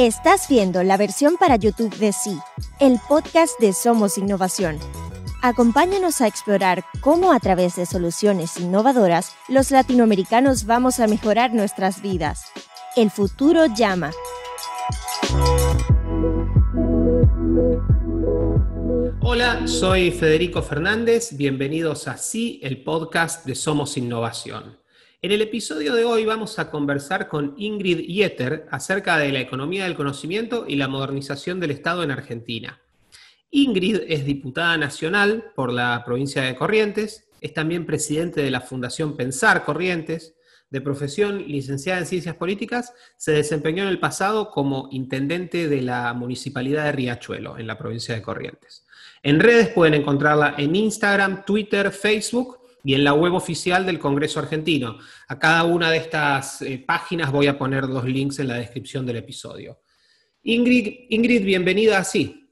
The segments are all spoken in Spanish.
Estás viendo la versión para YouTube de Sí, el podcast de Somos Innovación. Acompáñanos a explorar cómo a través de soluciones innovadoras los latinoamericanos vamos a mejorar nuestras vidas. El futuro llama. Hola, soy Federico Fernández, bienvenidos a Sí, el podcast de Somos Innovación. En el episodio de hoy vamos a conversar con Ingrid Yetter acerca de la economía del conocimiento y la modernización del Estado en Argentina. Ingrid es diputada nacional por la provincia de Corrientes, es también presidente de la Fundación Pensar Corrientes, de profesión licenciada en Ciencias Políticas, se desempeñó en el pasado como intendente de la Municipalidad de Riachuelo, en la provincia de Corrientes. En redes pueden encontrarla en Instagram, Twitter, Facebook y en la web oficial del Congreso Argentino. A cada una de estas páginas voy a poner los links en la descripción del episodio. Ingrid, bienvenida a Sí.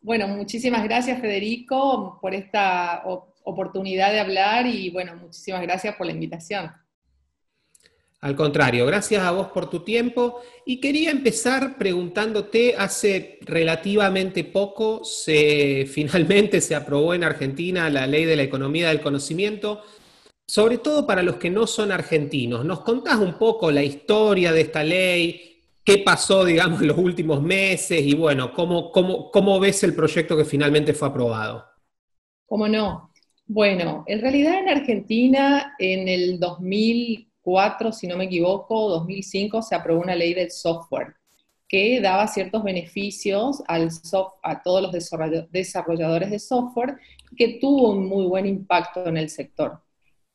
Bueno, muchísimas gracias, Federico, por esta oportunidad de hablar y bueno, muchísimas gracias por la invitación. Al contrario, gracias a vos por tu tiempo y quería empezar preguntándote, hace relativamente poco finalmente se aprobó en Argentina la Ley de la Economía del Conocimiento, sobre todo para los que no son argentinos. ¿Nos contás un poco la historia de esta ley? ¿Qué pasó, digamos, en los últimos meses? Y bueno, ¿cómo ves el proyecto que finalmente fue aprobado? ¿Cómo no? Bueno, en realidad en Argentina en el 2004, si no me equivoco, 2005, se aprobó una ley del software que daba ciertos beneficios a todos los desarrolladores de software, que tuvo un muy buen impacto en el sector.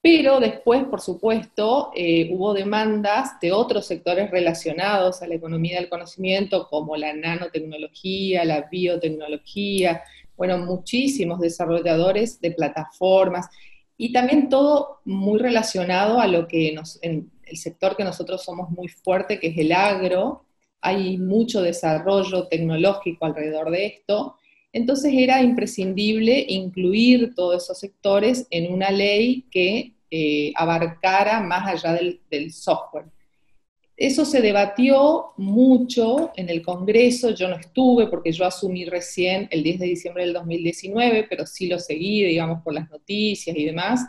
Pero después, por supuesto, hubo demandas de otros sectores relacionados a la economía del conocimiento, como la nanotecnología, la biotecnología, bueno, muchísimos desarrolladores de plataformas, y también todo muy relacionado a lo que en el sector que nosotros somos muy fuerte, que es el agro. Hay mucho desarrollo tecnológico alrededor de esto. Entonces era imprescindible incluir todos esos sectores en una ley que abarcara más allá del software. Eso se debatió mucho en el Congreso. Yo no estuve porque yo asumí recién el 10 de diciembre del 2019, pero sí lo seguí, digamos, por las noticias y demás.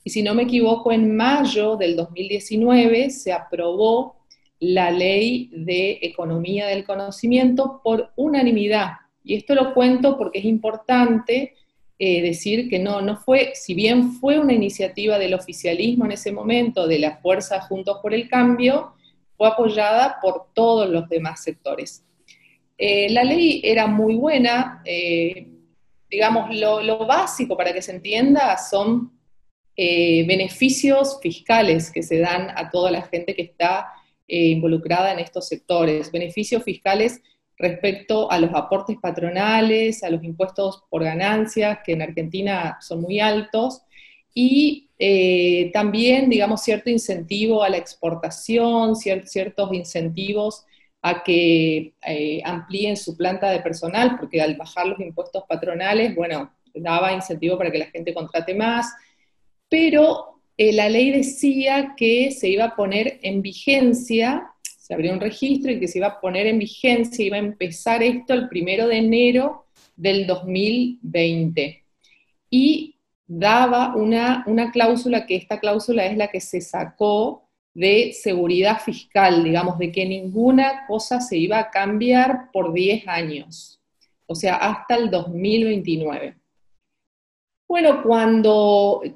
Y si no me equivoco, en mayo del 2019 se aprobó la Ley de Economía del Conocimiento por unanimidad. Y esto lo cuento porque es importante decir que no fue, si bien fue una iniciativa del oficialismo en ese momento, de la Fuerza Juntos por el Cambio, fue apoyada por todos los demás sectores. La ley era muy buena, digamos, lo básico para que se entienda son beneficios fiscales que se dan a toda la gente que está involucrada en estos sectores, beneficios fiscales respecto a los aportes patronales, a los impuestos por ganancias, que en Argentina son muy altos, y también, digamos, cierto incentivo a la exportación, ciertos incentivos a que amplíen su planta de personal, porque al bajar los impuestos patronales, bueno, daba incentivo para que la gente contrate más, pero la ley decía que se iba a poner en vigencia, se abrió un registro y que se iba a poner en vigencia, iba a empezar esto el 1 de enero del 2020. Y daba una cláusula, que esta cláusula es la que se sacó de seguridad fiscal, digamos, de que ninguna cosa se iba a cambiar por 10 años, o sea, hasta el 2029. Bueno,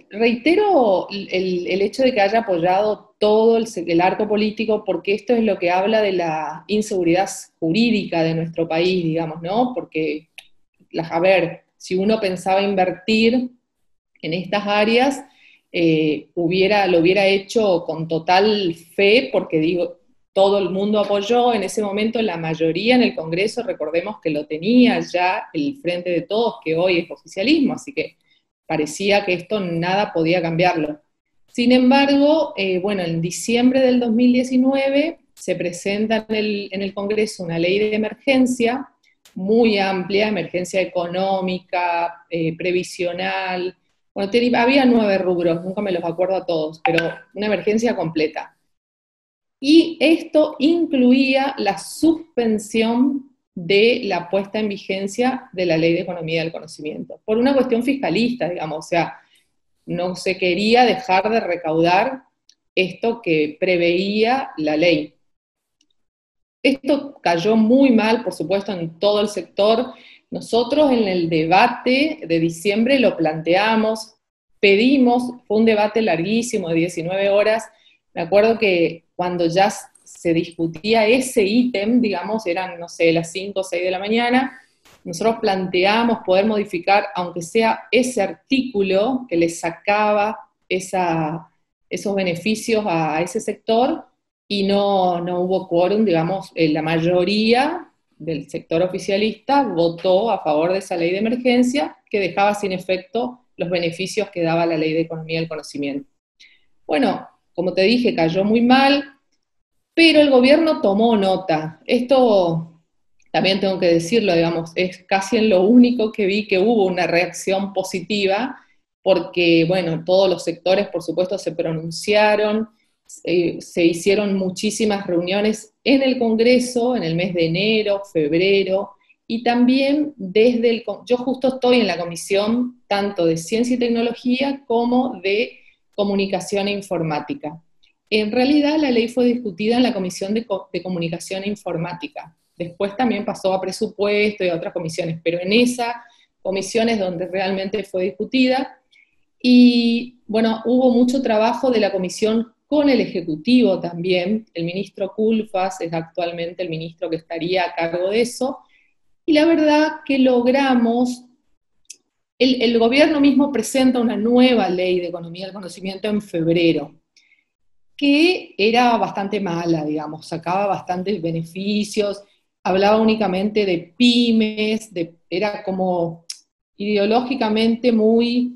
reitero el hecho de que haya apoyado todo el arco político, porque esto es lo que habla de la inseguridad jurídica de nuestro país, digamos, ¿no? Porque, a ver, si uno pensaba invertir en estas áreas, lo hubiera hecho con total fe, porque digo, todo el mundo apoyó en ese momento, la mayoría en el Congreso, recordemos que lo tenía ya el Frente de Todos, que hoy es oficialismo, así que parecía que esto nada podía cambiarlo. Sin embargo, bueno, en diciembre del 2019 se presenta en el Congreso una ley de emergencia muy amplia, emergencia económica, previsional. Bueno, había 9 rubros, nunca me los acuerdo a todos, pero una emergencia completa. y esto incluía la suspensión de la puesta en vigencia de la Ley de Economía del Conocimiento, por una cuestión fiscalista, digamos, o sea, no se quería dejar de recaudar esto que preveía la ley. Esto cayó muy mal, por supuesto, en todo el sector. Nosotros en el debate de diciembre lo planteamos, pedimos, fue un debate larguísimo de 19 horas. Me acuerdo que cuando ya se discutía ese ítem, digamos, eran, no sé, las 5 o 6 de la mañana, nosotros planteamos poder modificar, aunque sea ese artículo que le sacaba esos beneficios a ese sector, y no hubo quórum, digamos, la mayoría del sector oficialista votó a favor de esa ley de emergencia que dejaba sin efecto los beneficios que daba la Ley de Economía del Conocimiento. Bueno, como te dije, cayó muy mal, pero el gobierno tomó nota. Esto también tengo que decirlo, digamos, es casi en lo único que vi que hubo una reacción positiva, porque, bueno, todos los sectores, por supuesto, se pronunciaron, se hicieron muchísimas reuniones en el Congreso, en el mes de enero, febrero, y también yo justo estoy en la comisión tanto de Ciencia y Tecnología como de Comunicación e Informática. En realidad la ley fue discutida en la Comisión de Comunicación e Informática. Después también pasó a Presupuesto y a otras comisiones, pero en esa comisión es donde realmente fue discutida. Y bueno, hubo mucho trabajo de la comisión con el Ejecutivo también. El ministro Culfas es actualmente el ministro que estaría a cargo de eso. Y la verdad que logramos, el gobierno mismo presenta una nueva ley de economía del conocimiento en febrero, que era bastante mala, digamos, sacaba bastantes beneficios, hablaba únicamente de pymes, era como ideológicamente muy,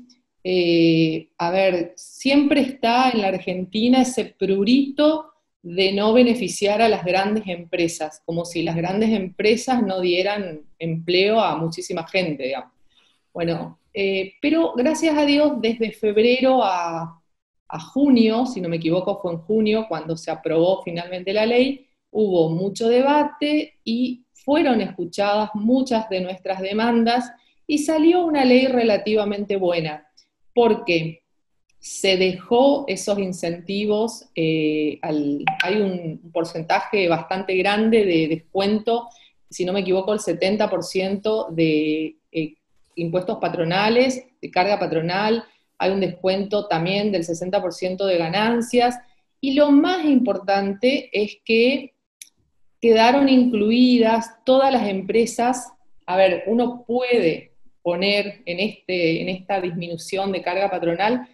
siempre está en la Argentina ese prurito de no beneficiar a las grandes empresas, como si las grandes empresas no dieran empleo a muchísima gente, digamos. Bueno, pero gracias a Dios, desde febrero a junio, si no me equivoco fue en junio, cuando se aprobó finalmente la ley, hubo mucho debate y fueron escuchadas muchas de nuestras demandas y salió una ley relativamente buena, porque se dejó esos incentivos, hay un porcentaje bastante grande de descuento, si no me equivoco el 70% de impuestos patronales, de carga patronal, hay un descuento también del 60% de ganancias, y lo más importante es que quedaron incluidas todas las empresas. A ver, uno puede poner en esta disminución de carga patronal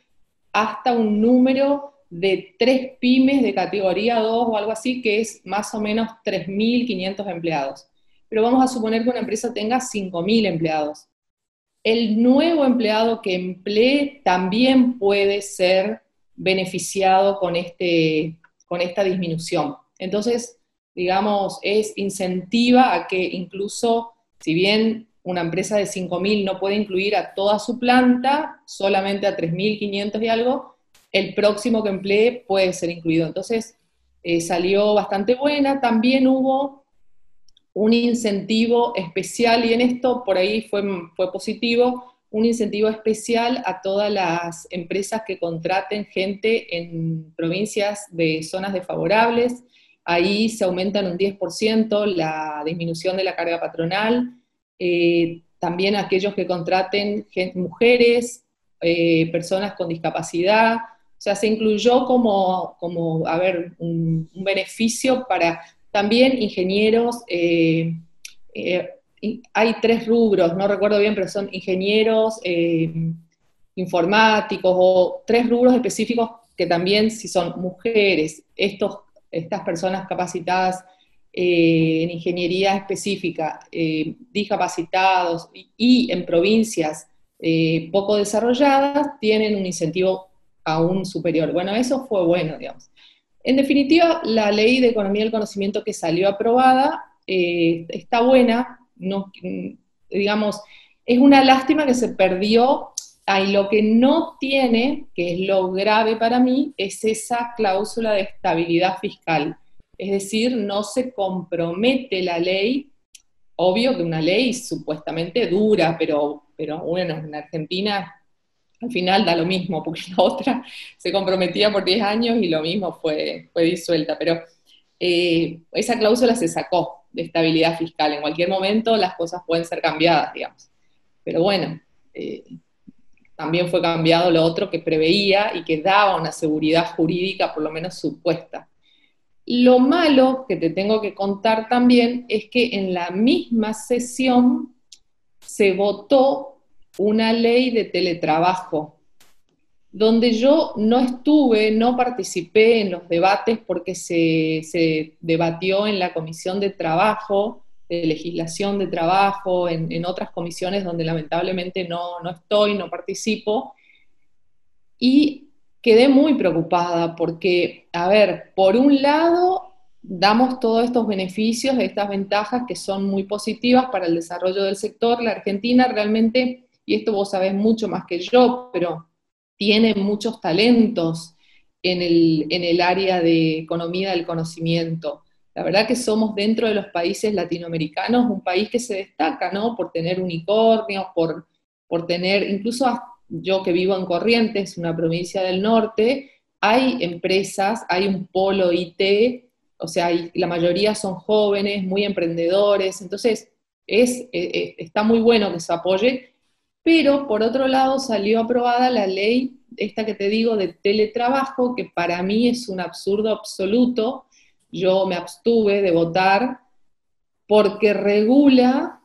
hasta un número de 3 pymes de categoría 2 o algo así, que es más o menos 3.500 empleados. Pero vamos a suponer que una empresa tenga 5.000 empleados. El nuevo empleado que emplee también puede ser beneficiado con esta disminución. Entonces, digamos, incentiva a que incluso, si bien una empresa de 5.000 no puede incluir a toda su planta, solamente a 3.500 y algo, el próximo que emplee puede ser incluido. Entonces, salió bastante buena. También hubo un incentivo especial, y en esto por ahí fue positivo, un incentivo especial a todas las empresas que contraten gente en provincias de zonas desfavorables. Ahí se aumentan un 10% la disminución de la carga patronal. También aquellos que contraten mujeres, personas con discapacidad. O sea, se incluyó como un beneficio para también ingenieros. Hay 3 rubros, no recuerdo bien, pero son ingenieros, informáticos, o 3 rubros específicos que también, si son mujeres, estas personas capacitadas en ingeniería específica, discapacitados y en provincias poco desarrolladas, tienen un incentivo aún superior. Bueno, eso fue bueno, digamos. En definitiva, la ley de economía del conocimiento que salió aprobada está buena, no, digamos, es una lástima que se perdió. Ahí lo que no tiene, que es lo grave para mí, es esa cláusula de estabilidad fiscal. Es decir, no se compromete la ley. Obvio que una ley supuestamente dura, pero bueno, en Argentina al final da lo mismo, porque la otra se comprometía por 10 años y lo mismo fue disuelta. Pero esa cláusula se sacó de estabilidad fiscal. En cualquier momento las cosas pueden ser cambiadas, digamos. Pero bueno, también fue cambiado lo otro que preveía y que daba una seguridad jurídica, por lo menos supuesta. Lo malo que te tengo que contar también es que en la misma sesión se votó una ley de teletrabajo, donde yo no estuve, no participé en los debates porque se debatió en la Comisión de Trabajo, de Legislación de Trabajo, en otras comisiones donde lamentablemente no estoy, no participo, y quedé muy preocupada porque, a ver, por un lado, damos todos estos beneficios, estas ventajas que son muy positivas para el desarrollo del sector. La Argentina realmente, y esto vos sabés mucho más que yo, pero tiene muchos talentos en el área de economía del conocimiento. La verdad que somos dentro de los países latinoamericanos un país que se destaca, ¿no? Por tener unicornios, por tener, incluso yo que vivo en Corrientes, una provincia del norte, hay empresas, hay un polo IT, o sea, la mayoría son jóvenes, muy emprendedores, entonces está muy bueno que se apoye, pero por otro lado salió aprobada la ley, esta que te digo, de teletrabajo, que para mí es un absurdo absoluto. Yo me abstuve de votar porque regula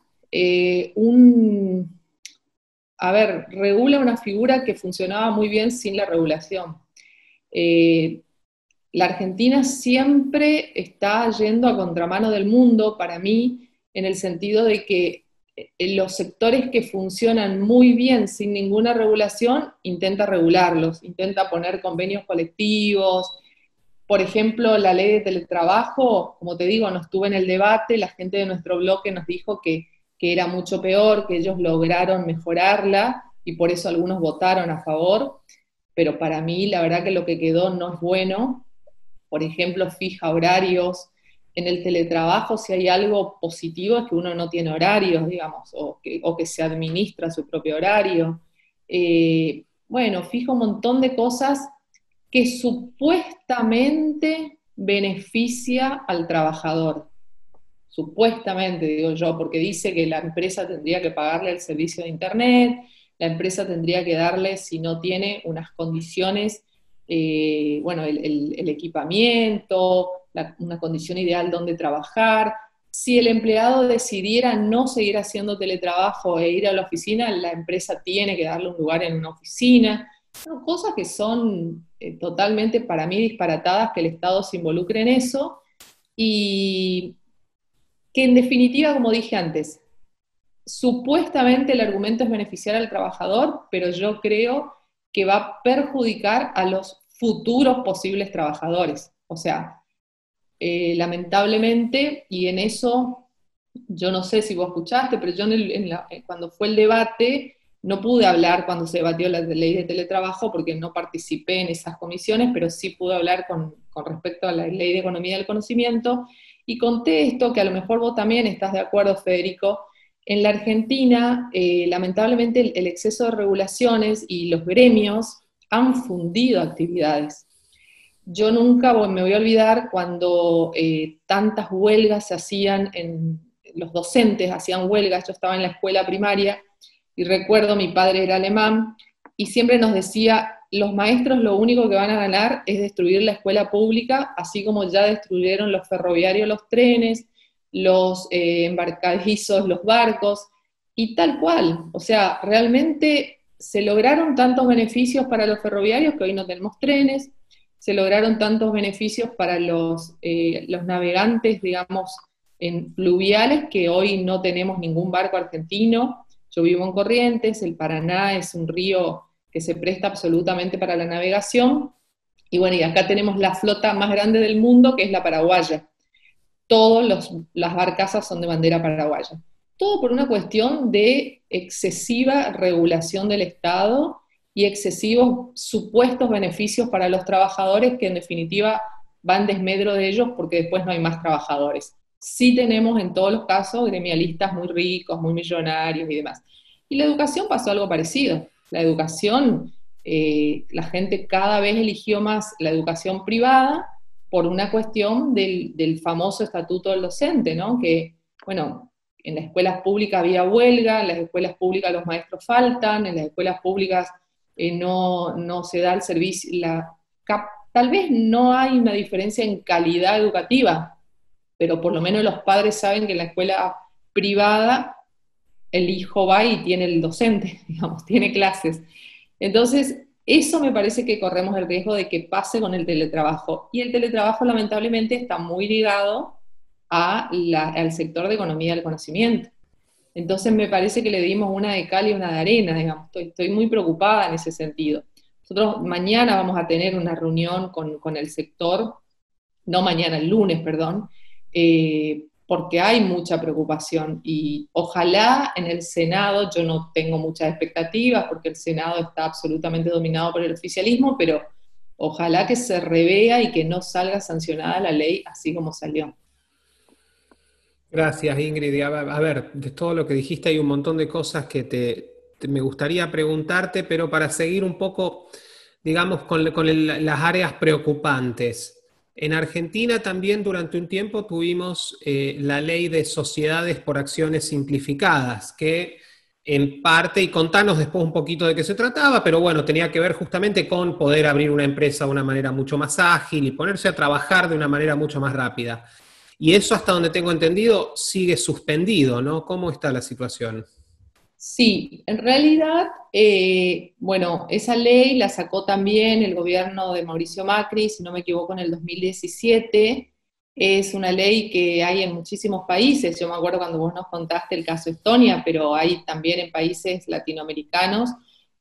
regula una figura que funcionaba muy bien sin la regulación. La Argentina siempre está yendo a contramano del mundo, para mí, en el sentido de que los sectores que funcionan muy bien sin ninguna regulación, intenta regularlos, intenta poner convenios colectivos. Por ejemplo, la ley de teletrabajo, como te digo, no estuve en el debate, la gente de nuestro bloque nos dijo que era mucho peor, que ellos lograron mejorarla, y por eso algunos votaron a favor, pero para mí la verdad que lo que quedó no es bueno. Por ejemplo, fija horarios. En el teletrabajo, si hay algo positivo, es que uno no tiene horarios, digamos, o que se administra su propio horario. Bueno, fija un montón de cosas que supuestamente beneficia al trabajador. Supuestamente, digo yo, porque dice que la empresa tendría que pagarle el servicio de Internet, la empresa tendría que darle, si no tiene, unas condiciones, bueno, el equipamiento, una condición ideal donde trabajar. Si el empleado decidiera no seguir haciendo teletrabajo e ir a la oficina, la empresa tiene que darle un lugar en una oficina. Son cosas que son totalmente para mí disparatadas que el Estado se involucre en eso, y que en definitiva, como dije antes, supuestamente el argumento es beneficiar al trabajador, pero yo creo que va a perjudicar a los futuros posibles trabajadores. O sea, lamentablemente, y en eso, yo no sé si vos escuchaste, pero yo cuando fue el debate, no pude hablar cuando se debatió la ley de teletrabajo porque no participé en esas comisiones, pero sí pude hablar con respecto a la ley de economía del conocimiento, y conté esto, que a lo mejor vos también estás de acuerdo, Federico. En la Argentina, lamentablemente, el exceso de regulaciones y los gremios han fundido actividades. Yo nunca me voy a olvidar cuando tantas huelgas se hacían, los docentes hacían huelgas. Yo estaba en la escuela primaria y recuerdo, mi padre era alemán, y siempre nos decía, los maestros lo único que van a ganar es destruir la escuela pública, así como ya destruyeron los ferroviarios los trenes, los embarcadizos los barcos, y tal cual. O sea, realmente se lograron tantos beneficios para los ferroviarios que hoy no tenemos trenes, se lograron tantos beneficios para los navegantes, digamos, en fluviales, que hoy no tenemos ningún barco argentino. Yo vivo en Corrientes, el Paraná es un río que se presta absolutamente para la navegación, y bueno, y acá tenemos la flota más grande del mundo, que es la paraguaya. Todas las barcazas son de bandera paraguaya. Todo por una cuestión de excesiva regulación del Estado y excesivos supuestos beneficios para los trabajadores que en definitiva van en desmedro de ellos porque después no hay más trabajadores. Sí tenemos en todos los casos gremialistas muy ricos, muy millonarios y demás. Y la educación pasó algo parecido. La educación, la gente cada vez eligió más la educación privada por una cuestión del famoso estatuto del docente, ¿no? Que, bueno, en las escuelas públicas había huelga, en las escuelas públicas los maestros faltan, en las escuelas públicas no se da el servicio, tal vez no hay una diferencia en calidad educativa, pero por lo menos los padres saben que en la escuela privada el hijo va y tiene el docente, digamos, tiene clases. Entonces, eso me parece que corremos el riesgo de que pase con el teletrabajo. Y el teletrabajo lamentablemente está muy ligado al sector de economía del conocimiento. Entonces me parece que le dimos una de cal y una de arena, digamos. Estoy muy preocupada en ese sentido. Nosotros mañana vamos a tener una reunión con el sector, no mañana, el lunes, perdón, porque hay mucha preocupación y ojalá en el Senado, yo no tengo muchas expectativas porque el Senado está absolutamente dominado por el oficialismo, pero ojalá que se revea y que no salga sancionada la ley así como salió. Gracias, Ingrid. A ver, de todo lo que dijiste hay un montón de cosas que me gustaría preguntarte, pero para seguir un poco, digamos, con las áreas preocupantes. En Argentina también durante un tiempo tuvimos la ley de sociedades por acciones simplificadas, que en parte, y contanos después un poquito de qué se trataba, pero bueno, tenía que ver justamente con poder abrir una empresa de una manera mucho más ágil y ponerse a trabajar de una manera mucho más rápida. Y eso, hasta donde tengo entendido, sigue suspendido, ¿no? ¿Cómo está la situación? Sí, en realidad, bueno, esa ley la sacó también el gobierno de Mauricio Macri, si no me equivoco, en el 2017. Es una ley que hay en muchísimos países. Yo me acuerdo cuando vos nos contaste el caso Estonia, pero hay también en países latinoamericanos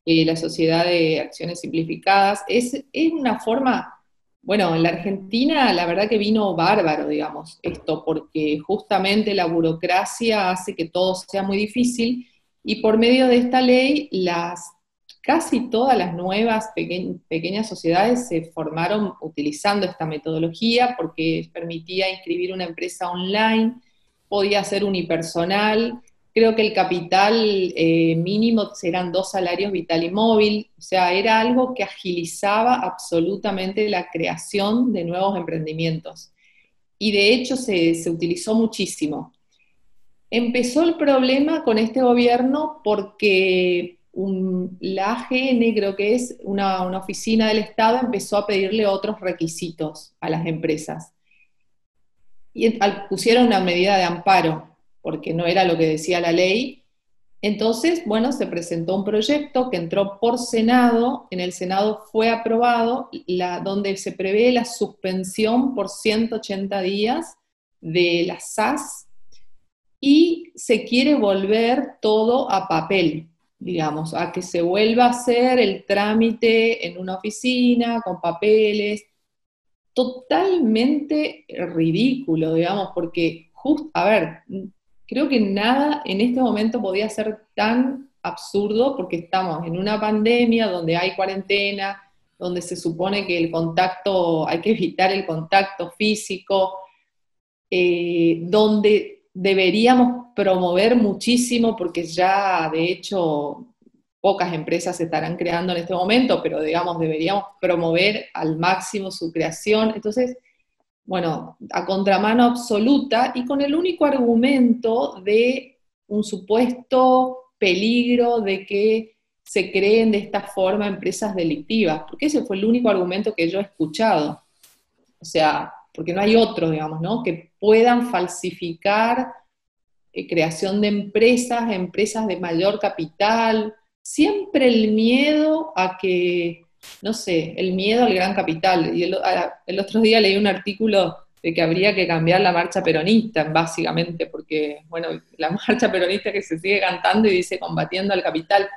la sociedad de acciones simplificadas. Es una forma, bueno, en la Argentina la verdad que vino bárbaro, digamos, esto, porque justamente la burocracia hace que todo sea muy difícil. Y por medio de esta ley, casi todas las nuevas pequeñas sociedades se formaron utilizando esta metodología porque permitía inscribir una empresa online, podía ser unipersonal, creo que el capital mínimo eran 2 salarios vital y móvil, o sea, era algo que agilizaba absolutamente la creación de nuevos emprendimientos. Y de hecho se utilizó muchísimo. Empezó el problema con este gobierno porque la AGN, creo que es una oficina del Estado, empezó a pedirle otros requisitos a las empresas. Y pusieron una medida de amparo, porque no era lo que decía la ley. Entonces, bueno, se presentó un proyecto que entró por Senado, en el Senado fue aprobado, donde se prevé la suspensión por 180 días de las SAS, y se quiere volver todo a papel, digamos, a que se vuelva a hacer el trámite en una oficina, con papeles, totalmente ridículo, digamos, porque a ver, creo que nada en este momento podía ser tan absurdo porque estamos en una pandemia donde hay cuarentena, donde se supone que hay que evitar el contacto físico, donde deberíamos promover muchísimo, porque ya de hecho pocas empresas se estarán creando en este momento, pero digamos, deberíamos promover al máximo su creación. Entonces, bueno, a contramano absoluta y con el único argumento de un supuesto peligro de que se creen de esta forma empresas delictivas, porque ese fue el único argumento que yo he escuchado. O sea, porque no hay otro, digamos, ¿no? Que puedan falsificar creación de empresas de mayor capital, siempre el miedo a que, no sé, el miedo al gran capital. Y el otro día leí un artículo de que habría que cambiar la marcha peronista, básicamente, porque, bueno, la marcha peronista que se sigue cantando y dice combatiendo al capital,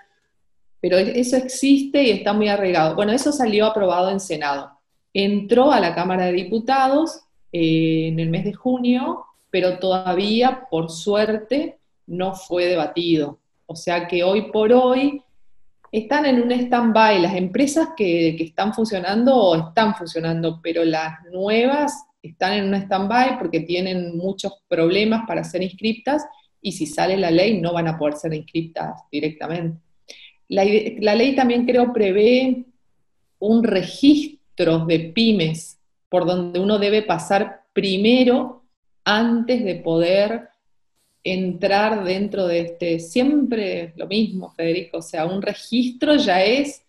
pero eso existe y está muy arraigado. Bueno, eso salió aprobado en Senado. Entró a la Cámara de Diputados en el mes de junio, pero todavía, por suerte, no fue debatido. O sea que hoy por hoy están en un stand-by. Las empresas que están funcionando, pero las nuevas están en un stand-by porque tienen muchos problemas para ser inscriptas, y si sale la ley no van a poder ser inscriptas directamente. La ley también creo prevé un registro de pymes por donde uno debe pasar primero antes de poder entrar dentro de siempre lo mismo, Federico, o sea, un registro ya es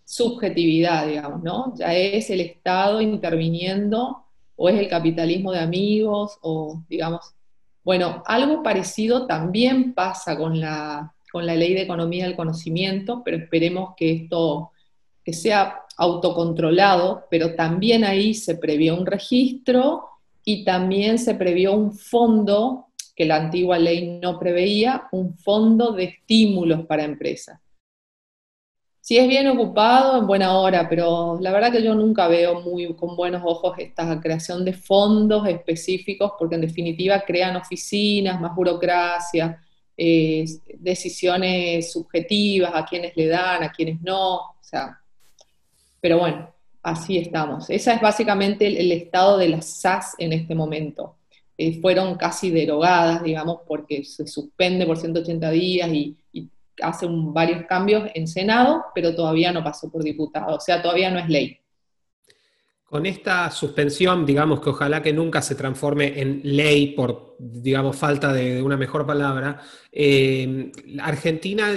subjetividad, digamos, ¿no? Ya es el Estado interviniendo, o es el capitalismo de amigos, o digamos, bueno, algo parecido también pasa con la Ley de Economía del Conocimiento, pero esperemos que esto que sea autocontrolado, pero también ahí se previó un registro y también se previó un fondo que la antigua ley no preveía, un fondo de estímulos para empresas. Sí, es bien ocupado, en buena hora, pero la verdad que yo nunca veo muy con buenos ojos esta creación de fondos específicos, porque en definitiva crean oficinas, más burocracia, decisiones subjetivas, a quienes le dan, a quienes no, o sea, pero bueno, así estamos. Ese es básicamente el estado de las SAS en este momento. Fueron casi derogadas, digamos, porque se suspende por 180 días y hacen varios cambios en Senado, pero todavía no pasó por diputado, o sea, todavía no es ley. Con esta suspensión, digamos que ojalá que nunca se transforme en ley por, digamos, falta de una mejor palabra, Argentina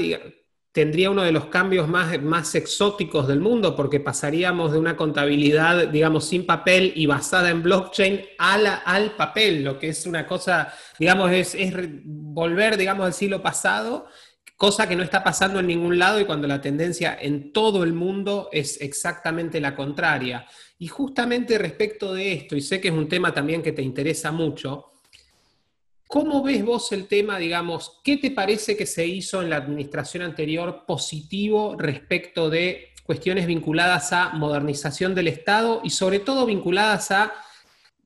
tendría uno de los cambios más exóticos del mundo, porque pasaríamos de una contabilidad, digamos, sin papel y basada en blockchain al papel, lo que es una cosa, digamos, es volver, digamos, al siglo pasado, cosa que no está pasando en ningún lado, y cuando la tendencia en todo el mundo es exactamente la contraria. Y justamente respecto de esto, y sé que es un tema también que te interesa mucho, ¿cómo ves vos el tema, digamos, qué te parece que se hizo en la administración anterior positivo respecto de cuestiones vinculadas a modernización del Estado y sobre todo vinculadas a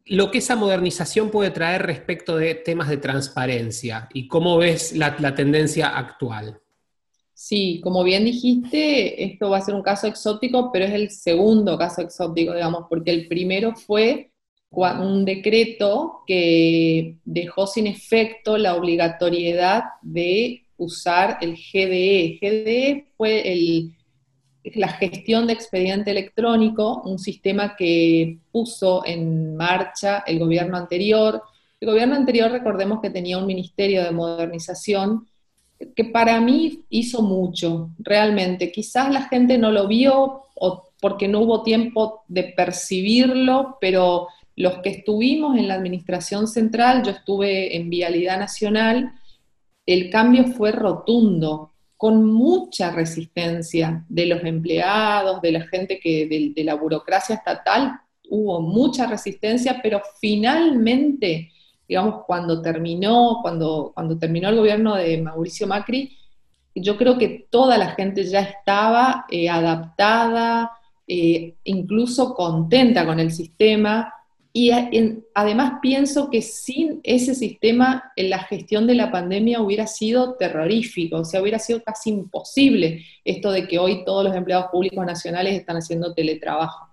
lo que esa modernización puede traer respecto de temas de transparencia? ¿Y cómo ves la tendencia actual? Sí, como bien dijiste, esto va a ser un caso exótico, pero es el segundo caso exótico, digamos, porque el primero fue un decreto que dejó sin efecto la obligatoriedad de usar el GDE. GDE fue la gestión de expediente electrónico, un sistema que puso en marcha el gobierno anterior. El gobierno anterior, recordemos que tenía un ministerio de modernización que para mí hizo mucho, realmente. Quizás la gente no lo vio o porque no hubo tiempo de percibirlo, pero los que estuvimos en la administración central, yo estuve en Vialidad Nacional, el cambio fue rotundo, con mucha resistencia de los empleados, de la gente de la burocracia estatal, hubo mucha resistencia, pero finalmente, digamos, cuando terminó el gobierno de Mauricio Macri, yo creo que toda la gente ya estaba adaptada, incluso contenta con el sistema, y además pienso que sin ese sistema la gestión de la pandemia hubiera sido terrorífico, o sea, hubiera sido casi imposible esto de que hoy todos los empleados públicos nacionales están haciendo teletrabajo.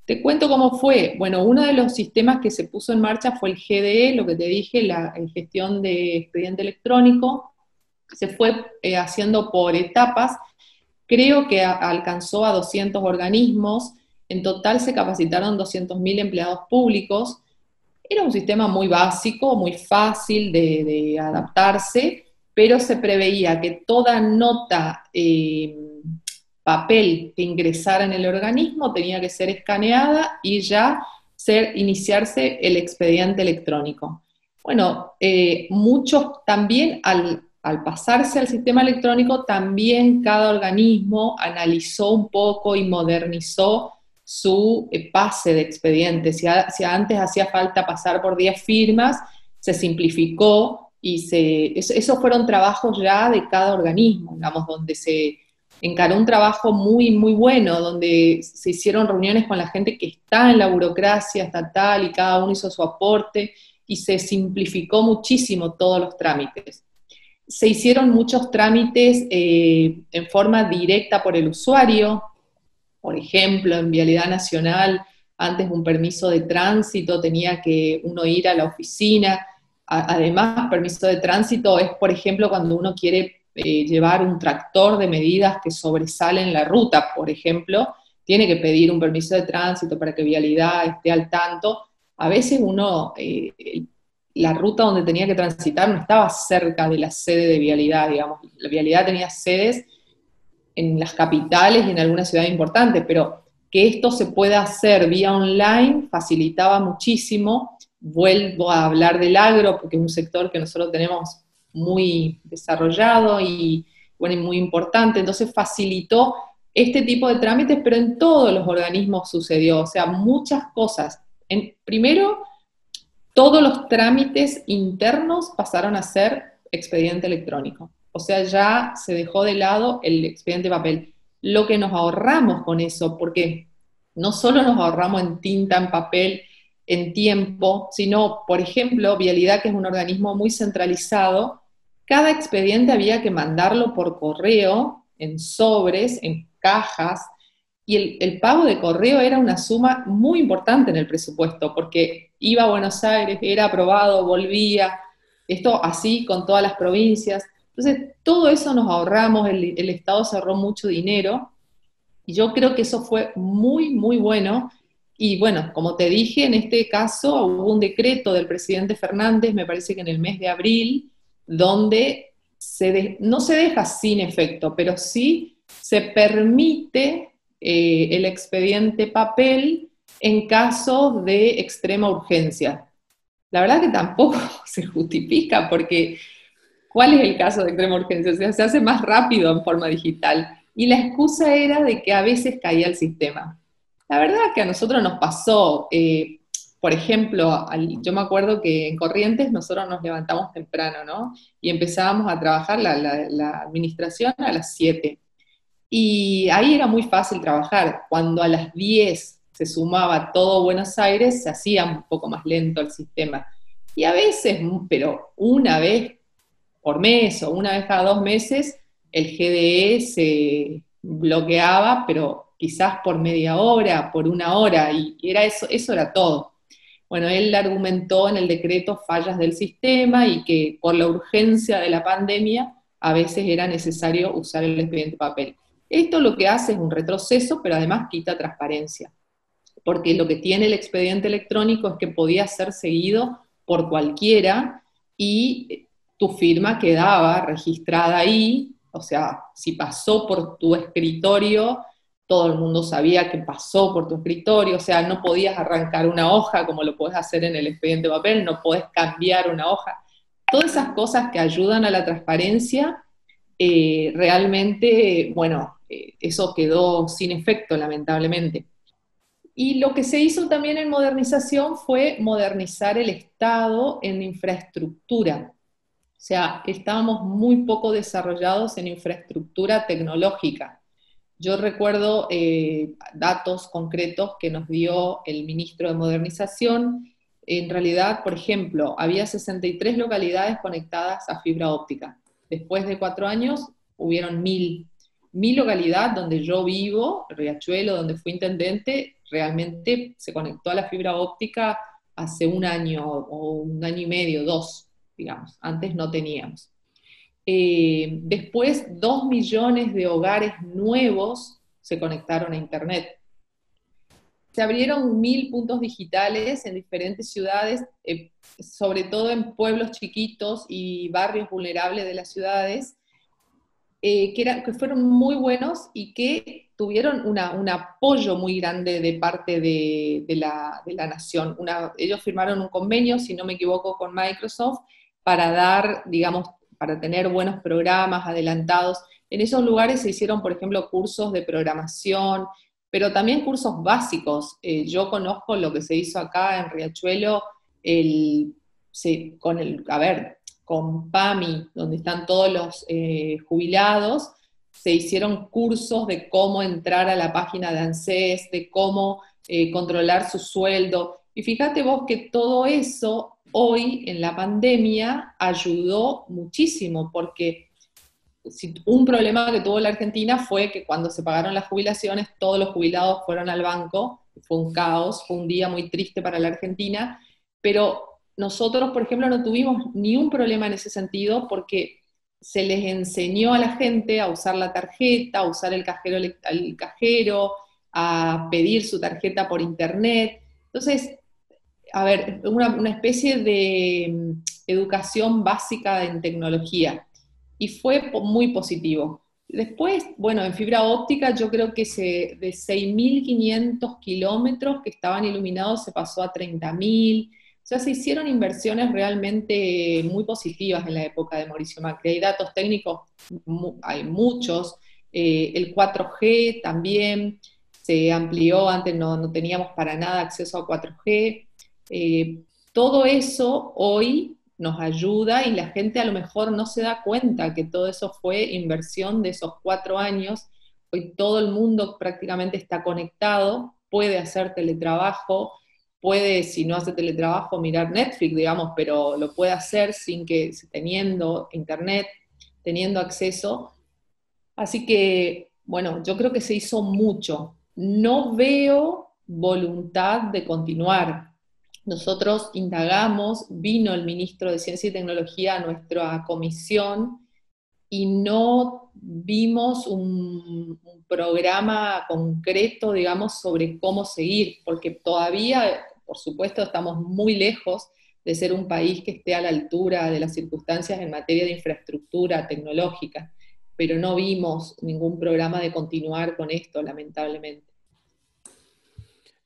Te cuento cómo fue. Bueno, uno de los sistemas que se puso en marcha fue el GDE, lo que te dije, la gestión de expediente electrónico. Se fue haciendo por etapas. Creo que alcanzó a 200 organismos. En total se capacitaron 200.000 empleados públicos. Era un sistema muy básico, muy fácil de adaptarse, pero se preveía que toda nota, papel que ingresara en el organismo tenía que ser escaneada y ya iniciarse el expediente electrónico. Bueno, muchos también al pasarse al sistema electrónico, también cada organismo analizó un poco y modernizó su pase de expediente. Si antes hacía falta pasar por 10 firmas, se simplificó y esos fueron trabajos ya de cada organismo, digamos, donde se encaró un trabajo muy, muy bueno, donde se hicieron reuniones con la gente que está en la burocracia estatal y cada uno hizo su aporte y se simplificó muchísimo todos los trámites. Se hicieron muchos trámites en forma directa por el usuario. Por ejemplo, en Vialidad Nacional, antes un permiso de tránsito tenía que uno ir a la oficina. Además, permiso de tránsito es, por ejemplo, cuando uno quiere llevar un tractor de medidas que sobresalen la ruta, por ejemplo, tiene que pedir un permiso de tránsito para que Vialidad esté al tanto. A veces la ruta donde tenía que transitar no estaba cerca de la sede de Vialidad, digamos. La Vialidad tenía sedes en las capitales y en algunas ciudades importantes, pero que esto se pueda hacer vía online facilitaba muchísimo. Vuelvo a hablar del agro, porque es un sector que nosotros tenemos muy desarrollado y, bueno, y muy importante, entonces facilitó este tipo de trámites, pero en todos los organismos sucedió, o sea, muchas cosas. Primero, todos los trámites internos pasaron a ser expediente electrónico. O sea, ya se dejó de lado el expediente papel. Lo que nos ahorramos con eso, porque no solo nos ahorramos en tinta, en papel, en tiempo, sino, por ejemplo, Vialidad, que es un organismo muy centralizado, cada expediente había que mandarlo por correo, en sobres, en cajas, y el pago de correo era una suma muy importante en el presupuesto, porque iba a Buenos Aires, era aprobado, volvía, esto así con todas las provincias. Entonces, todo eso nos ahorramos, el Estado se ahorró mucho dinero, y yo creo que eso fue muy, muy bueno. Y bueno, como te dije, en este caso hubo un decreto del presidente Fernández, me parece que en el mes de abril, donde no se deja sin efecto, pero sí se permite el expediente papel en caso de extrema urgencia. La verdad que tampoco se justifica, porque ¿cuál es el caso de extrema urgencia? O sea, se hace más rápido en forma digital. Y la excusa era de que a veces caía el sistema. La verdad que a nosotros nos pasó, por ejemplo, yo me acuerdo que en Corrientes nosotros nos levantamos temprano, ¿no? Y empezábamos a trabajar la administración a las 7. Y ahí era muy fácil trabajar. Cuando a las 10 se sumaba todo Buenos Aires, se hacía un poco más lento el sistema. Y a veces, pero una vez por mes o una vez cada 2 meses, el GDE se bloqueaba, pero quizás por media hora, por una hora, y era eso era todo. Bueno, él argumentó en el decreto fallas del sistema y que por la urgencia de la pandemia a veces era necesario usar el expediente papel. Esto lo que hace es un retroceso, pero además quita transparencia, porque lo que tiene el expediente electrónico es que podía ser seguido por cualquiera y tu firma quedaba registrada ahí, o sea, si pasó por tu escritorio, todo el mundo sabía que pasó por tu escritorio, o sea, no podías arrancar una hoja como lo podés hacer en el expediente papel, no podés cambiar una hoja. Todas esas cosas que ayudan a la transparencia, realmente, bueno, eso quedó sin efecto, lamentablemente. Y lo que se hizo también en modernización fue modernizar el Estado en infraestructura. O sea, estábamos muy poco desarrollados en infraestructura tecnológica. Yo recuerdo datos concretos que nos dio el ministro de Modernización. En realidad, por ejemplo, había 63 localidades conectadas a fibra óptica. Después de 4 años, hubieron 1000. Mi localidad, donde yo vivo, Riachuelo, donde fui intendente, realmente se conectó a la fibra óptica hace 1 año o 1 año y medio, 2, digamos. Antes no teníamos. Después, 2 millones de hogares nuevos se conectaron a Internet. Se abrieron 1000 puntos digitales en diferentes ciudades, sobre todo en pueblos chiquitos y barrios vulnerables de las ciudades, que fueron muy buenos y que tuvieron un apoyo muy grande de parte de la nación. Ellos firmaron un convenio, si no me equivoco, con Microsoft para dar, digamos, para tener buenos programas adelantados. En esos lugares se hicieron, por ejemplo, cursos de programación, pero también cursos básicos. Yo conozco lo que se hizo acá en Riachuelo, con PAMI, donde están todos los jubilados, se hicieron cursos de cómo entrar a la página de ANSES, de cómo controlar su sueldo. Y fíjate vos que todo eso hoy en la pandemia ayudó muchísimo, porque un problema que tuvo la Argentina fue que cuando se pagaron las jubilaciones, todos los jubilados fueron al banco, fue un caos, fue un día muy triste para la Argentina, pero nosotros, por ejemplo, no tuvimos ni un problema en ese sentido porque se les enseñó a la gente a usar la tarjeta, a usar el cajero, a pedir su tarjeta por internet. Entonces, a ver, una especie de educación básica en tecnología. Y fue muy positivo. Después, bueno, en fibra óptica yo creo que de 6.500 kilómetros que estaban iluminados se pasó a 30.000. O sea, se hicieron inversiones realmente muy positivas en la época de Mauricio Macri. Hay datos técnicos, hay muchos. El 4G también se amplió, antes no teníamos para nada acceso a 4G. Todo eso hoy nos ayuda y la gente a lo mejor no se da cuenta que todo eso fue inversión de esos 4 años. Hoy todo el mundo prácticamente está conectado, puede hacer teletrabajo, puede, si no hace teletrabajo, mirar Netflix, digamos, pero lo puede hacer teniendo internet, teniendo acceso. Así que, bueno, yo creo que se hizo mucho. No veo voluntad de continuar. Nosotros indagamos, vino el ministro de Ciencia y Tecnología a nuestra comisión y no vimos un programa concreto, digamos, sobre cómo seguir, porque todavía, por supuesto, estamos muy lejos de ser un país que esté a la altura de las circunstancias en materia de infraestructura tecnológica, pero no vimos ningún programa de continuar con esto, lamentablemente.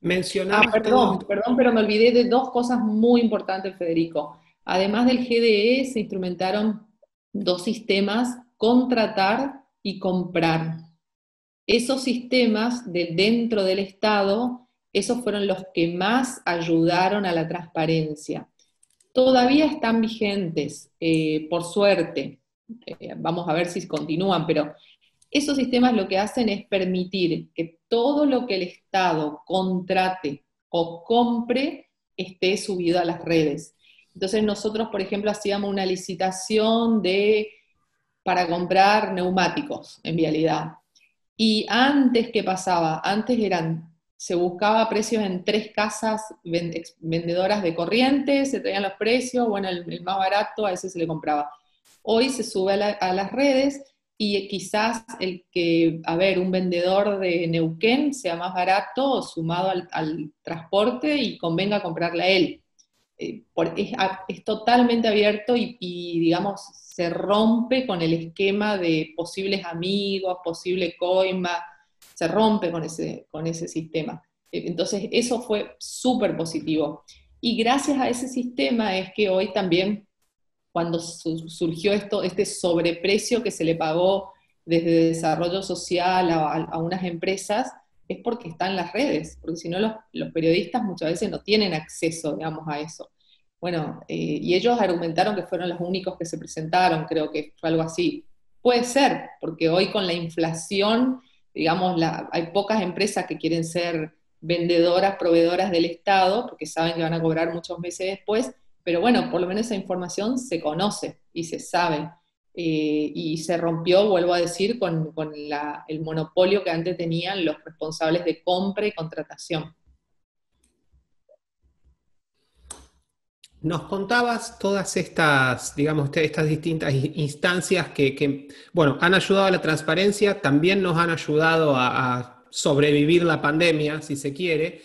Mencionabas Perdón, pero me olvidé de 2 cosas muy importantes, Federico. Además del GDE, se instrumentaron 2 sistemas, contratar y comprar. Esos sistemas dentro del Estado, esos fueron los que más ayudaron a la transparencia. Todavía están vigentes, por suerte. Vamos a ver si continúan, pero esos sistemas lo que hacen es permitir que todo lo que el Estado contrate o compre esté subido a las redes. Entonces nosotros, por ejemplo, hacíamos una licitación para comprar neumáticos en vialidad. Y antes, ¿qué pasaba? Antes se buscaba precios en 3 casas vendedoras de corriente, se traían los precios, bueno, el más barato a ese se le compraba. Hoy se sube a las redes y quizás un vendedor de Neuquén sea más barato sumado al transporte y convenga comprarle a él. Es totalmente abierto y, digamos, se rompe con el esquema de posibles amigos, posible coima, se rompe con ese sistema. Entonces, eso fue súper positivo. Y gracias a ese sistema es que hoy también, cuando surgió este sobreprecio que se le pagó desde desarrollo social a unas empresas, es porque está en las redes, porque si no los periodistas muchas veces no tienen acceso, digamos, a eso. Bueno, y ellos argumentaron que fueron los únicos que se presentaron, creo que fue algo así. Puede ser, porque hoy con la inflación, digamos, hay pocas empresas que quieren ser vendedoras, proveedoras del Estado, porque saben que van a cobrar muchos meses después, pero bueno, por lo menos esa información se conoce y se sabe. Y se rompió, vuelvo a decir, con el monopolio que antes tenían los responsables de compra y contratación. Nos contabas todas estas, digamos, estas distintas instancias bueno, han ayudado a la transparencia, también nos han ayudado a sobrevivir la pandemia, si se quiere,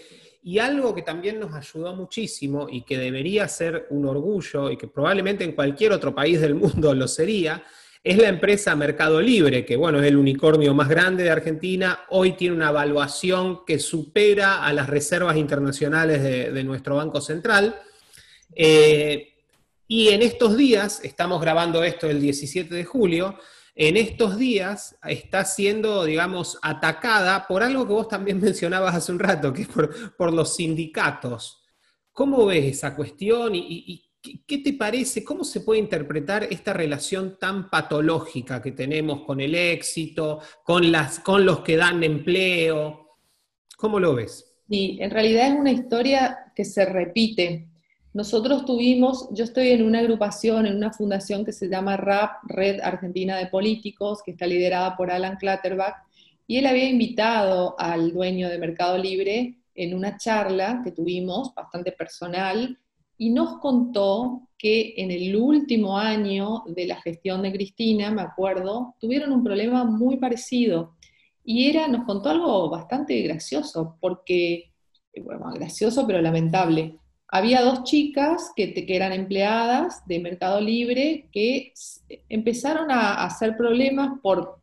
y algo que también nos ayudó muchísimo y que debería ser un orgullo y que probablemente en cualquier otro país del mundo lo sería, es la empresa Mercado Libre, que bueno, es el unicornio más grande de Argentina, hoy tiene una valuación que supera a las reservas internacionales de nuestro Banco Central. Y en estos días, estamos grabando esto el 17 de julio, en estos días está siendo, digamos, atacada por algo que vos también mencionabas hace un rato, que es por los sindicatos. ¿Cómo ves esa cuestión y qué te parece? ¿Cómo se puede interpretar esta relación tan patológica que tenemos con el éxito, con los que dan empleo? ¿Cómo lo ves? Y en realidad es una historia que se repite. Nosotros yo estoy en una agrupación, en una fundación que se llama RAP, Red Argentina de Políticos, que está liderada por Alan Clutterbuck, y él había invitado al dueño de Mercado Libre en una charla que tuvimos, bastante personal, y nos contó que en el último año de la gestión de Cristina, me acuerdo, tuvieron un problema muy parecido. Nos contó algo bastante gracioso, porque, bueno, gracioso pero lamentable. Había dos chicas que eran empleadas de Mercado Libre que empezaron a hacer problemas por...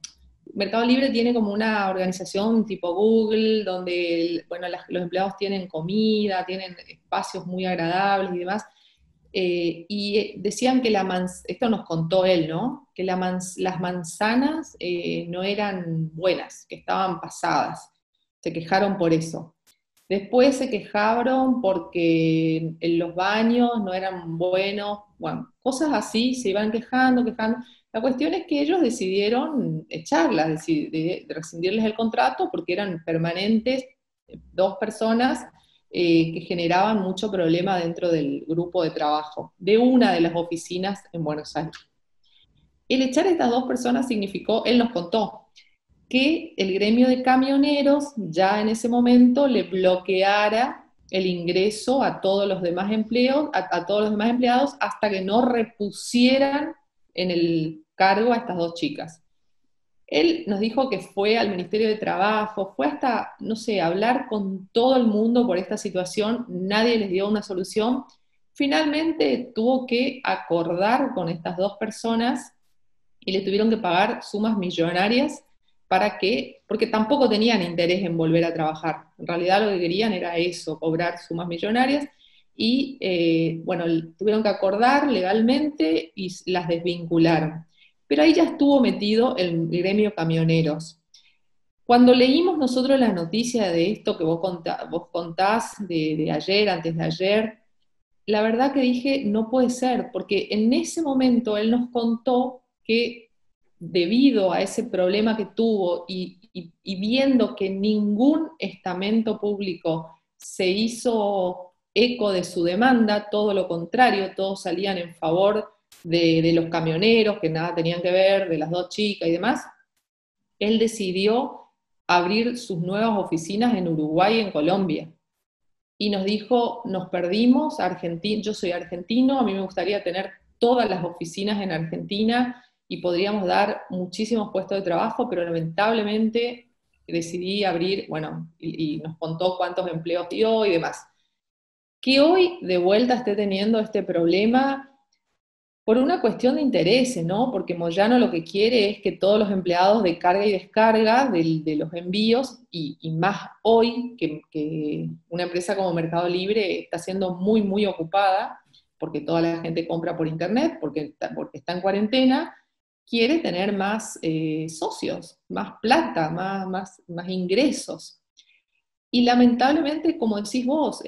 Mercado Libre tiene como una organización tipo Google, donde bueno, los empleados tienen comida, tienen espacios muy agradables y demás. Decían que esto nos contó él, ¿no? Que las manzanas no eran buenas, que estaban pasadas. Se quejaron por eso. Después se quejaron porque en los baños no eran buenos, bueno, cosas así, se iban quejando, quejando. La cuestión es que ellos decidieron echarlas, de rescindirles el contrato porque eran permanentes, dos personas que generaban mucho problema dentro del grupo de trabajo, de una de las oficinas en Buenos Aires. El echar a estas dos personas significó, él nos contó, que el gremio de camioneros ya en ese momento le bloqueara el ingreso a todos los demás a todos los demás empleados hasta que no repusieran en el cargo a estas dos chicas. Él nos dijo que fue al Ministerio de Trabajo, fue hasta, no sé, hablar con todo el mundo por esta situación, nadie les dio una solución. Finalmente tuvo que acordar con estas dos personas y le tuvieron que pagar sumas millonarias porque tampoco tenían interés en volver a trabajar. En realidad lo que querían era eso, cobrar sumas millonarias, y bueno, tuvieron que acordar legalmente y las desvincularon. Pero ahí ya estuvo metido el gremio camioneros. Cuando leímos nosotros la noticia de esto que vos contás de ayer, antes de ayer, la verdad que dije, no puede ser, porque en ese momento él nos contó que debido a ese problema que tuvo y viendo que ningún estamento público se hizo eco de su demanda, todo lo contrario, todos salían en favor de los camioneros, que nada tenían que ver, de las dos chicas y demás, él decidió abrir sus nuevas oficinas en Uruguay y en Colombia. Y nos dijo, nos perdimos, yo soy argentino, a mí me gustaría tener todas las oficinas en Argentina y podríamos dar muchísimos puestos de trabajo, pero lamentablemente decidí abrir, bueno, y nos contó cuántos empleos dio y demás. Que hoy de vuelta esté teniendo este problema por una cuestión de intereses, ¿no? Porque Moyano lo que quiere es que todos los empleados de carga y descarga de los envíos, y más hoy que una empresa como Mercado Libre está siendo muy, muy ocupada, porque toda la gente compra por internet, porque está en cuarentena, quiere tener más socios, más plata, más ingresos. Y lamentablemente, como decís vos,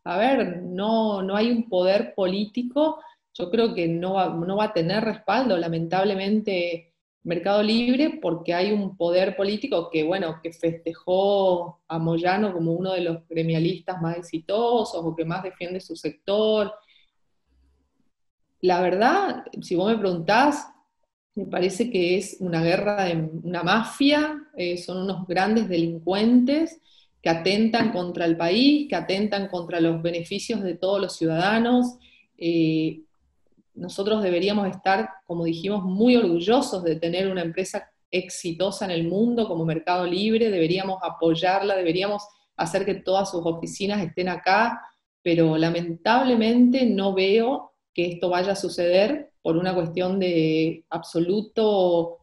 a ver, no hay un poder político. Yo creo que no va a tener respaldo, lamentablemente, Mercado Libre, porque hay un poder político que, bueno, que festejó a Moyano como uno de los gremialistas más exitosos o que más defiende su sector. La verdad, si vos me preguntás, me parece que es una guerra de una mafia, son unos grandes delincuentes que atentan contra el país, que atentan contra los beneficios de todos los ciudadanos. Nosotros deberíamos estar, como dijimos, muy orgullosos de tener una empresa exitosa en el mundo como Mercado Libre, deberíamos apoyarla, deberíamos hacer que todas sus oficinas estén acá, pero lamentablemente no veo que esto vaya a suceder por una cuestión de absoluto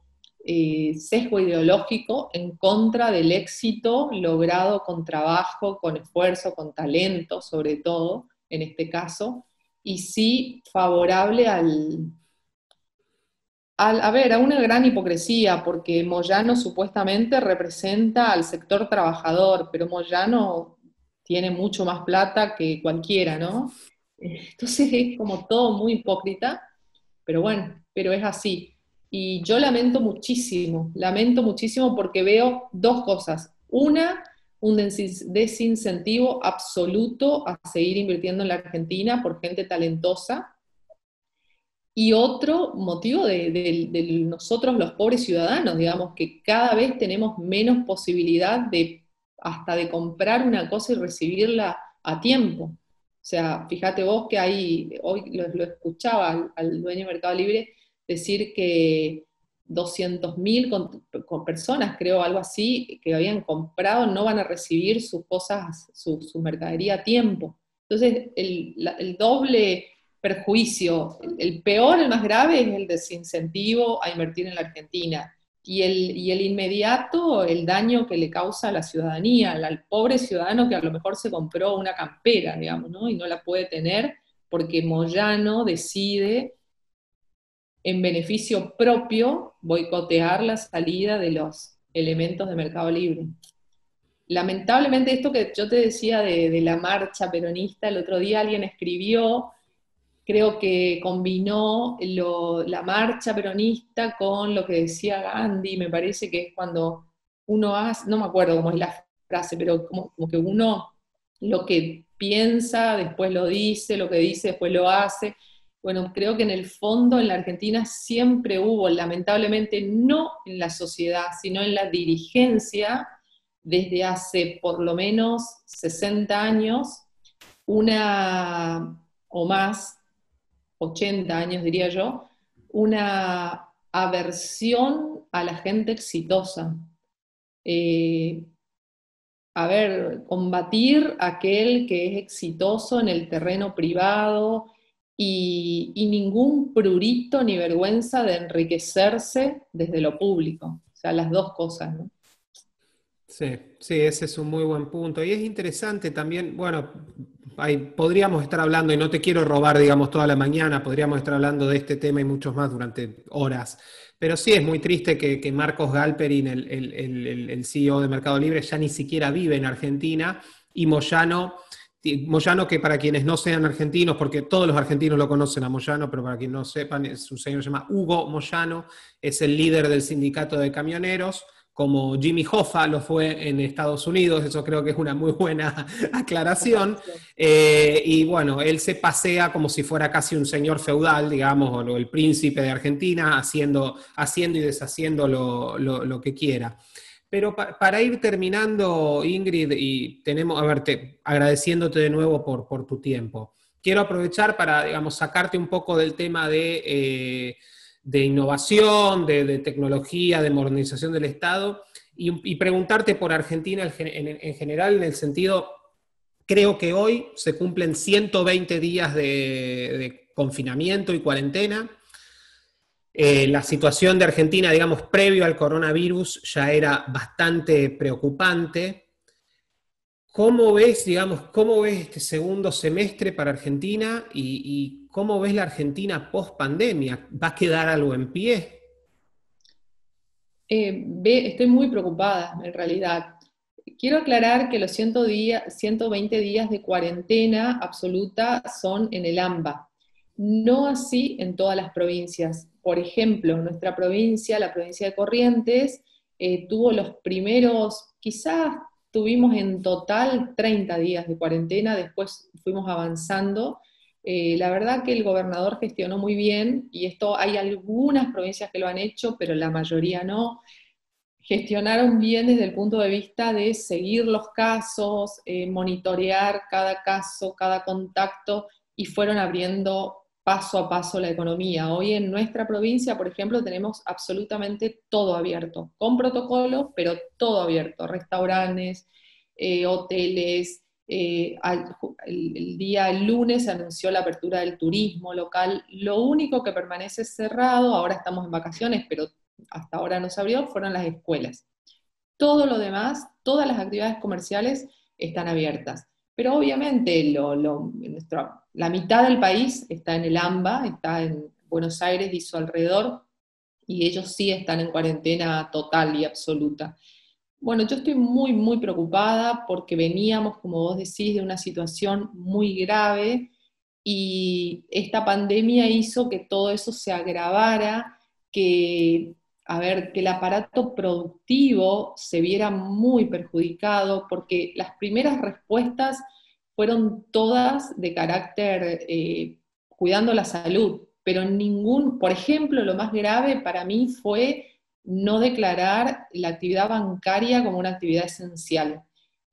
sesgo ideológico en contra del éxito logrado con trabajo, con esfuerzo, con talento, sobre todo, en este caso, y sí favorable a una gran hipocresía, porque Moyano supuestamente representa al sector trabajador, pero Moyano tiene mucho más plata que cualquiera, ¿no? Entonces es como todo muy hipócrita, pero bueno, pero es así. Y yo lamento muchísimo porque veo dos cosas. Una, un desincentivo absoluto a seguir invirtiendo en la Argentina por gente talentosa. Y otro motivo de nosotros los pobres ciudadanos, digamos, que cada vez tenemos menos posibilidad hasta de comprar una cosa y recibirla a tiempo. O sea, fíjate vos que hoy lo escuchaba al dueño de Mercado Libre decir que 200.000 con personas, creo, algo así, que habían comprado, no van a recibir sus cosas, su mercadería a tiempo. Entonces, el doble perjuicio, el peor, el más grave, es el desincentivo a invertir en la Argentina. Y el inmediato, el daño que le causa a la ciudadanía, al pobre ciudadano que a lo mejor se compró una campera, digamos, ¿no? Y no la puede tener porque Moyano decide, en beneficio propio, boicotear la salida de los elementos de Mercado Libre. Lamentablemente, esto que yo te decía de la marcha peronista, el otro día alguien escribió, creo que combinó la marcha peronista con lo que decía Gandhi, me parece que es cuando uno hace, no me acuerdo cómo es la frase, pero como que uno lo que piensa, después lo dice, lo que dice, después lo hace. Bueno, creo que en el fondo en la Argentina siempre hubo, lamentablemente, no en la sociedad, sino en la dirigencia, desde hace por lo menos 60 años, o más, 80 años diría yo, una aversión a la gente exitosa. Eh, Combatir a aquel que es exitoso en el terreno privado y ningún prurito ni vergüenza de enriquecerse desde lo público. O sea, las dos cosas, ¿no? Sí, sí, ese es un muy buen punto. Y es interesante también, bueno, podríamos estar hablando, y no te quiero robar, digamos, toda la mañana, podríamos estar hablando de este tema y muchos más durante horas. Pero sí, es muy triste que Marcos Galperin, el CEO de Mercado Libre, ya ni siquiera vive en Argentina, y Moyano, que para quienes no sean argentinos, porque todos los argentinos lo conocen a Moyano, pero para quienes no sepan, su señor se llama Hugo Moyano, es el líder del sindicato de camioneros, como Jimmy Hoffa lo fue en Estados Unidos. Eso creo que es una muy buena aclaración. Y bueno, él se pasea como si fuera casi un señor feudal, digamos, o el príncipe de Argentina, haciendo y deshaciendo lo que quiera. Pero para ir terminando, Ingrid, y agradeciéndote de nuevo por tu tiempo, quiero aprovechar para, digamos, sacarte un poco del tema de innovación, de tecnología, de modernización del Estado, y preguntarte por Argentina en general, en el sentido, creo que hoy se cumplen 120 días de confinamiento y cuarentena. La situación de Argentina, digamos, previo al coronavirus ya era bastante preocupante. ¿Cómo ves este segundo semestre para Argentina y cómo ves la Argentina post pandemia? ¿Va a quedar algo en pie? Estoy muy preocupada, en realidad. Quiero aclarar que los 120 días de cuarentena absoluta son en el AMBA, no así en todas las provincias. Por ejemplo, nuestra provincia, la provincia de Corrientes, tuvo los primeros, quizás tuvimos en total 30 días de cuarentena, después fuimos avanzando. La verdad que el gobernador gestionó muy bien, y esto hay algunas provincias que lo han hecho, pero la mayoría no. Gestionaron bien desde el punto de vista de seguir los casos, monitorear cada caso, cada contacto, y fueron abriendo paso a paso la economía. Hoy en nuestra provincia, por ejemplo, tenemos absolutamente todo abierto, con protocolos, pero todo abierto, restaurantes, hoteles. El lunes se anunció la apertura del turismo local. Lo único que permanece cerrado, ahora estamos en vacaciones, pero hasta ahora no se abrió, fueron las escuelas. Todo lo demás, todas las actividades comerciales están abiertas. Pero obviamente la mitad del país está en el AMBA, está en Buenos Aires y su alrededor, y ellos sí están en cuarentena total y absoluta. Bueno, yo estoy muy, muy preocupada porque veníamos, como vos decís, de una situación muy grave, y esta pandemia hizo que todo eso se agravara, que a ver, que el aparato productivo se viera muy perjudicado, porque las primeras respuestas fueron todas de carácter cuidando la salud, pero por ejemplo, lo más grave para mí fue no declarar la actividad bancaria como una actividad esencial.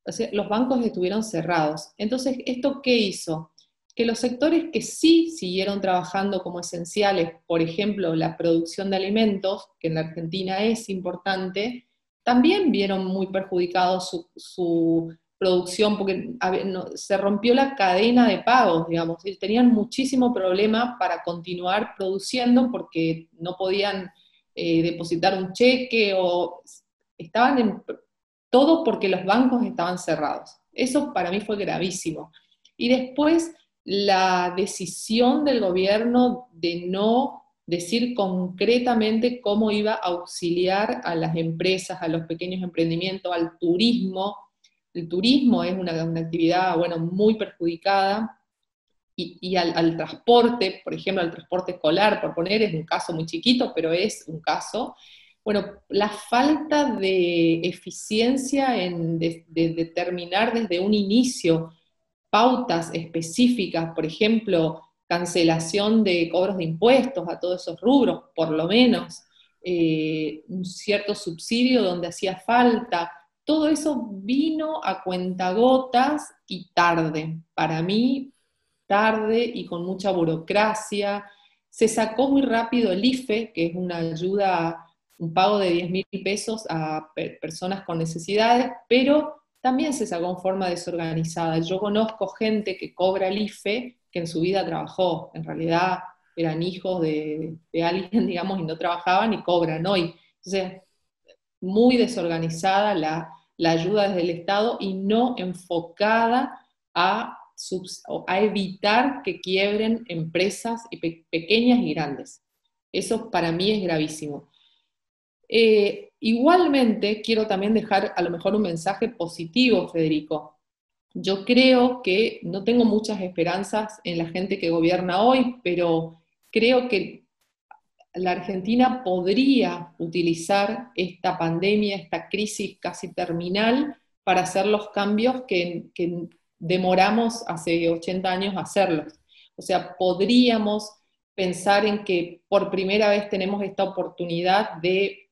O sea, los bancos estuvieron cerrados. Entonces, ¿esto qué hizo? Que los sectores que sí siguieron trabajando como esenciales, por ejemplo, la producción de alimentos, que en la Argentina es importante, también vieron muy perjudicado su producción, porque se rompió la cadena de pagos, digamos, y tenían muchísimo problema para continuar produciendo porque no podían depositar un cheque o estaban en todo porque los bancos estaban cerrados. Eso para mí fue gravísimo. Y después la decisión del gobierno de no decir concretamente cómo iba a auxiliar a las empresas, a los pequeños emprendimientos, al turismo. El turismo es una actividad, bueno, muy perjudicada, y al transporte, por ejemplo, al transporte escolar, por poner, es un caso muy chiquito, pero es un caso. Bueno, la falta de eficiencia de determinar desde un inicio pautas específicas, por ejemplo, cancelación de cobros de impuestos a todos esos rubros, por lo menos, un cierto subsidio donde hacía falta, todo eso vino a cuentagotas y tarde. Para mí, tarde y con mucha burocracia. Se sacó muy rápido el IFE, que es una ayuda, un pago de 10.000 pesos a personas con necesidades, pero también se sacó en forma desorganizada. Yo conozco gente que cobra el IFE que en su vida trabajó, en realidad eran hijos de alguien, digamos, y no trabajaban y cobran hoy. Entonces, muy desorganizada la ayuda desde el Estado y no enfocada a evitar que quiebren empresas pequeñas y grandes. Eso para mí es gravísimo. Igualmente, quiero también dejar a lo mejor un mensaje positivo, Federico. Yo creo que no tengo muchas esperanzas en la gente que gobierna hoy, pero creo que la Argentina podría utilizar esta pandemia, esta crisis casi terminal, para hacer los cambios que demoramos hace 80 años hacerlos. O sea, podríamos pensar en que por primera vez tenemos esta oportunidad de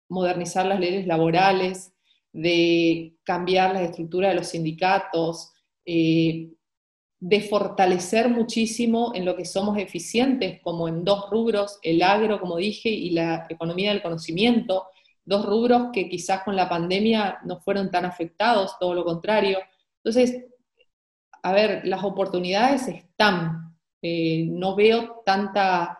modernizar las leyes laborales, de cambiar las estructuras de los sindicatos, de fortalecer muchísimo en lo que somos eficientes, como en dos rubros, el agro, como dije, y la economía del conocimiento, dos rubros que quizás con la pandemia no fueron tan afectados, todo lo contrario. Entonces, a ver, las oportunidades están. No veo tanta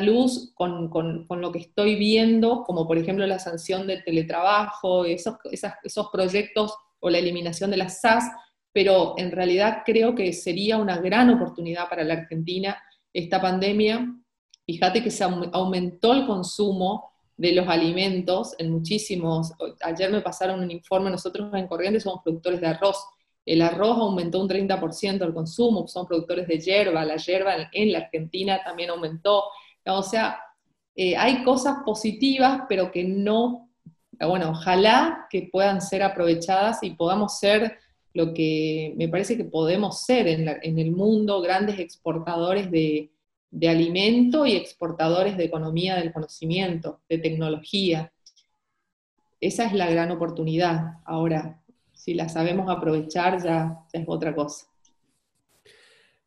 luz con lo que estoy viendo, como por ejemplo la sanción del teletrabajo, esos proyectos o la eliminación de las SAS, pero en realidad creo que sería una gran oportunidad para la Argentina esta pandemia. Fíjate que se aumentó el consumo de los alimentos en muchísimos. Ayer me pasaron un informe, nosotros en Corrientes somos productores de arroz. El arroz aumentó un 30% el consumo, son productores de yerba, la yerba en la Argentina también aumentó. O sea, hay cosas positivas, pero que no, bueno, ojalá que puedan ser aprovechadas y podamos ser lo que me parece que podemos ser en el mundo, grandes exportadores de alimento y exportadores de economía del conocimiento, de tecnología. Esa es la gran oportunidad. Ahora, si la sabemos aprovechar, ya es otra cosa.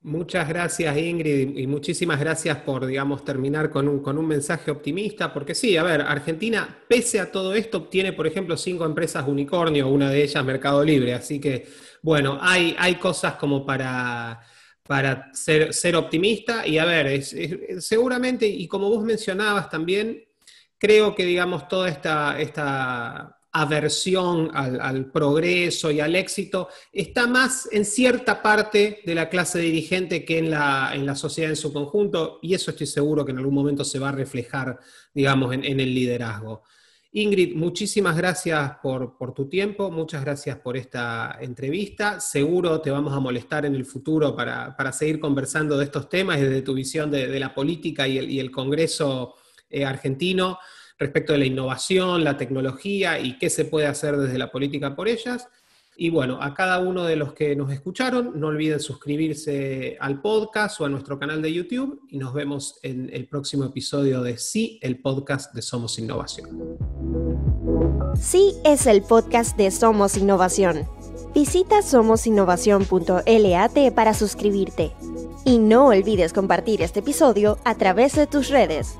Muchas gracias, Ingrid, y muchísimas gracias por, digamos, terminar con un mensaje optimista, porque sí, a ver, Argentina, pese a todo esto, tiene, por ejemplo, 5 empresas unicornio, una de ellas Mercado Libre, así que, bueno, hay cosas como para ser optimista, y a ver, seguramente, y como vos mencionabas también, creo que, digamos, toda esta aversión al progreso y al éxito está más en cierta parte de la clase dirigente que en la sociedad en su conjunto, y eso estoy seguro que en algún momento se va a reflejar, digamos, en el liderazgo. Ingrid, muchísimas gracias por tu tiempo, muchas gracias por esta entrevista. Seguro te vamos a molestar en el futuro para seguir conversando de estos temas desde tu visión de la política y el Congreso argentino. respecto de la innovación, la tecnología y qué se puede hacer desde la política por ellas. Y bueno, a cada uno de los que nos escucharon, no olviden suscribirse al podcast o a nuestro canal de YouTube y nos vemos en el próximo episodio de Sí, el podcast de Somos Innovación. Sí es el podcast de Somos Innovación. Visita somosinnovacion.lat para suscribirte. Y no olvides compartir este episodio a través de tus redes.